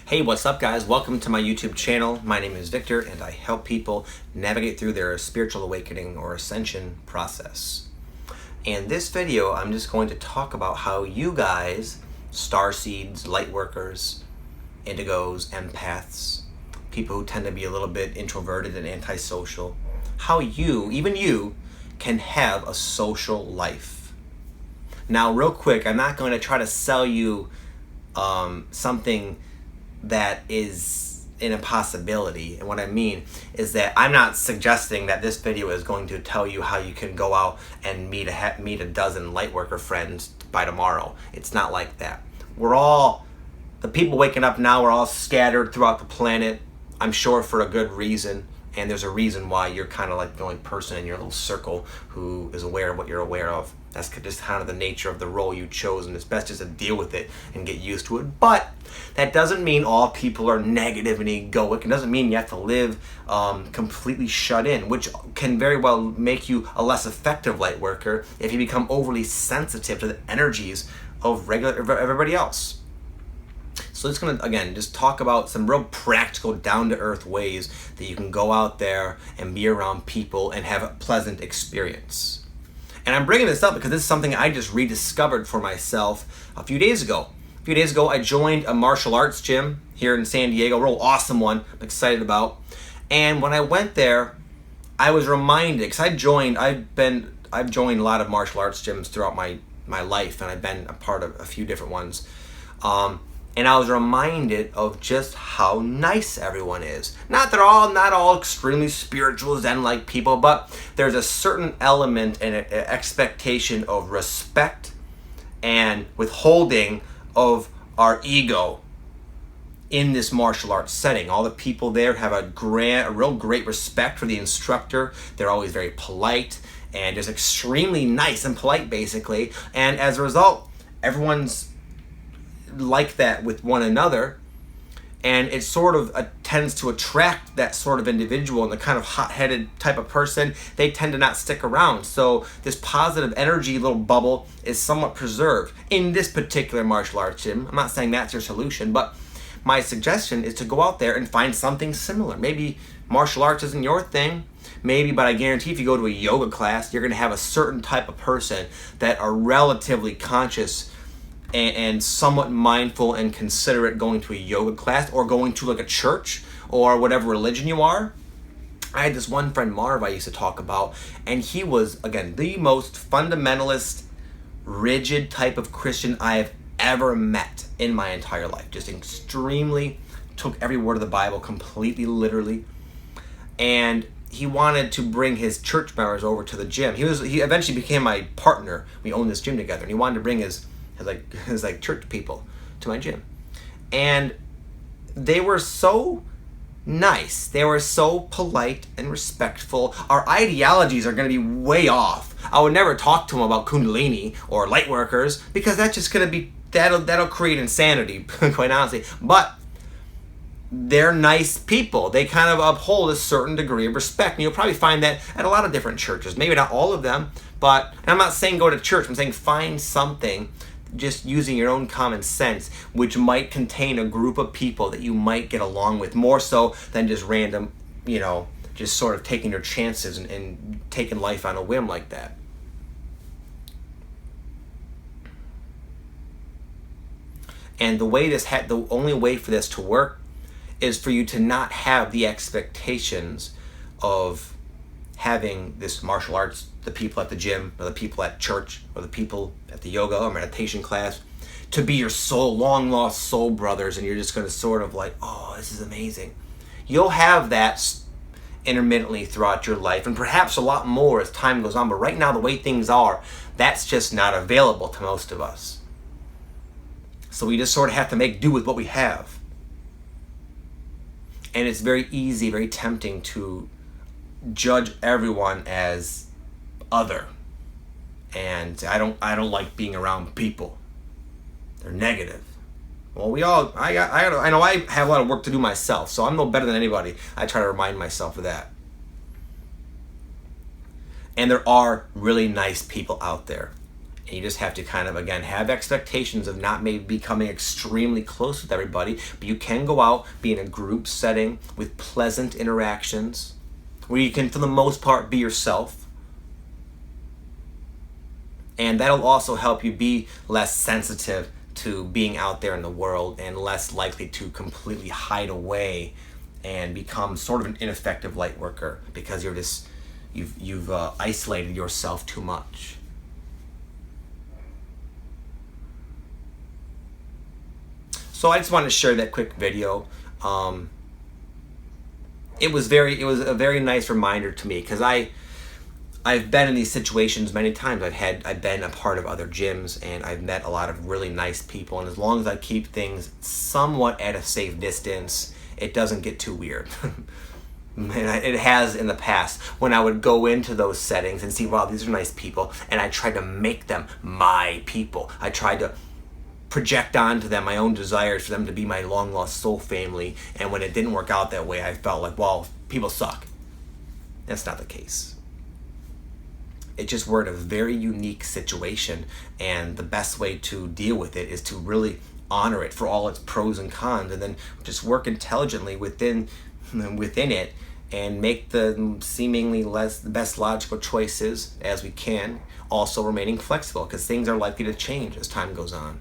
Hey, what's up guys? Welcome to my YouTube channel. My name is Victor and I help people navigate through their spiritual awakening or ascension process. In this video, I'm just going to talk about how you guys, Starseeds, Lightworkers, Indigos, Empaths, people who tend to be a little bit introverted and antisocial, how you, even you, can have a social life. Now, real quick, I'm not going to try to sell you something that is an impossibility. And what I mean is that I'm not suggesting that this video is going to tell you how you can go out and meet a dozen Lightworker friends by tomorrow. It's not like that. The people waking up now are all scattered throughout the planet, I'm sure for a good reason. And there's a reason why you're kind of like the only person in your little circle who is aware of what you're aware of. That's just kind of the nature of the role you chose, and it's best just to deal with it and get used to it. But that doesn't mean all people are negative and egoic. It doesn't mean you have to live completely shut in, which can very well make you a less effective light worker if you become overly sensitive to the energies of everybody else. So it's going to, again, just talk about some real practical, down-to-earth ways that you can go out there and be around people and have a pleasant experience. And I'm bringing this up because this is something I just rediscovered for myself a few days ago. A few days ago, I joined a martial arts gym here in San Diego, a real awesome one I'm excited about. And when I went there, I was reminded, because I've joined a lot of martial arts gyms throughout my life, and I've been a part of a few different ones. And I was reminded of just how nice everyone is. Not all extremely spiritual Zen-like people, but there's a certain element and an expectation of respect and withholding of our ego in this martial arts setting. All the people there have a real great respect for the instructor. They're always very polite and just extremely nice and polite, basically. And as a result, everyone's like that with one another, and it sort of tends to attract that sort of individual, and the kind of hot-headed type of person, they tend to not stick around. So this positive energy little bubble is somewhat preserved in this particular martial arts gym. I'm not saying that's your solution, but my suggestion is to go out there and find something similar. Maybe martial arts isn't your thing, but I guarantee if you go to a yoga class, you're going to have a certain type of person that are relatively conscious and somewhat mindful and considerate going to a yoga class or going to like a church or whatever religion you are. I had this one friend, Marv, I used to talk about, and he was, again, the most fundamentalist, rigid type of Christian I have ever met in my entire life. Just extremely took every word of the Bible completely literally. And he wanted to bring his church members over to the gym. He eventually became my partner. We owned this gym together, and he wanted to bring his church people to my gym. And they were so nice. They were so polite and respectful. Our ideologies are going to be way off. I would never talk to them about Kundalini or Lightworkers because that's just going to be, that'll create insanity, quite honestly. But they're nice people. They kind of uphold a certain degree of respect. And you'll probably find that at a lot of different churches. Maybe not all of them, but, and I'm not saying go to church. I'm saying find something, just using your own common sense, which might contain a group of people that you might get along with more so than just random, just sort of taking your chances and taking life on a whim like that. And the only way for this to work is for you to not have the expectations of having this martial arts, the people at the gym, or the people at church, or the people at the yoga or meditation class, to be your long lost soul brothers, and you're just going to sort of like, oh, this is amazing. You'll have that intermittently throughout your life, and perhaps a lot more as time goes on, but right now, the way things are, that's just not available to most of us. So we just sort of have to make do with what we have. And it's very easy, very tempting to judge everyone as other. And I don't like being around people. They're negative. Well, I know I have a lot of work to do myself, so I'm no better than anybody. I try to remind myself of that. And there are really nice people out there. And you just have to kind of, again, have expectations of not maybe becoming extremely close with everybody, but you can go out, be in a group setting with pleasant interactions where you can, for the most part, be yourself. And that'll also help you be less sensitive to being out there in the world and less likely to completely hide away and become sort of an ineffective light worker because you've isolated yourself too much. So I just wanted to share that quick video. It was a very nice reminder to me because I've been in these situations many times. I've been a part of other gyms and I've met a lot of really nice people, and as long as I keep things somewhat at a safe distance, it doesn't get too weird. And it has in the past when I would go into those settings and see, wow, these are nice people, and I tried to make them my people. I tried to project onto them my own desires for them to be my long lost soul family, and when it didn't work out that way, I felt like, well, people suck. That's not the case. It just we're in a very unique situation, and the best way to deal with it is to really honor it for all its pros and cons, and then just work intelligently within it and make the seemingly the best logical choices as we can, also remaining flexible because things are likely to change as time goes on.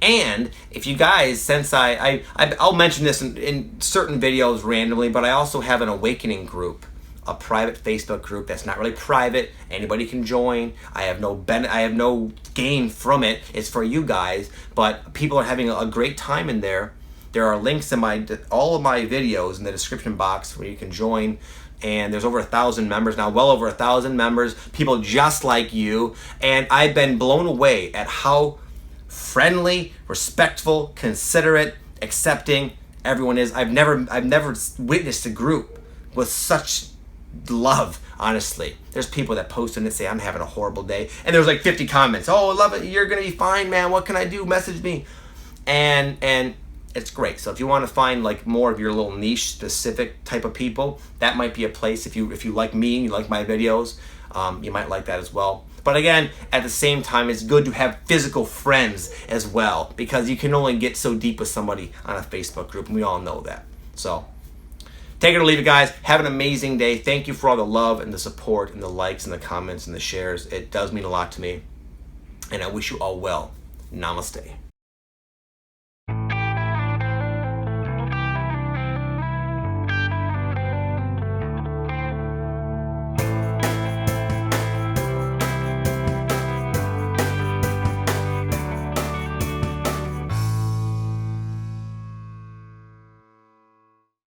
And if you guys, since I'll mention this in certain videos randomly, but I also have an awakening group, a private Facebook group that's not really private. Anybody can join. I have no gain from it. It's for you guys, but people are having a great time in there. There are links in all of my videos in the description box where you can join. And there's over 1,000 members now, well over 1,000 members, people just like you. And I've been blown away at how friendly, respectful, considerate, accepting everyone is. I've never witnessed a group with such love, honestly. There's people that post and they say, I'm having a horrible day. And there's like 50 comments. Oh, I love it. You're going to be fine, man. What can I do? Message me. And it's great. So if you want to find like more of your little niche specific type of people, that might be a place. If you like me and you like my videos, you might like that as well. But again, at the same time, it's good to have physical friends as well, because you can only get so deep with somebody on a Facebook group, and we all know that. So take it or leave it, guys. Have an amazing day. Thank you for all the love and the support and the likes and the comments and the shares. It does mean a lot to me, and I wish you all well. Namaste.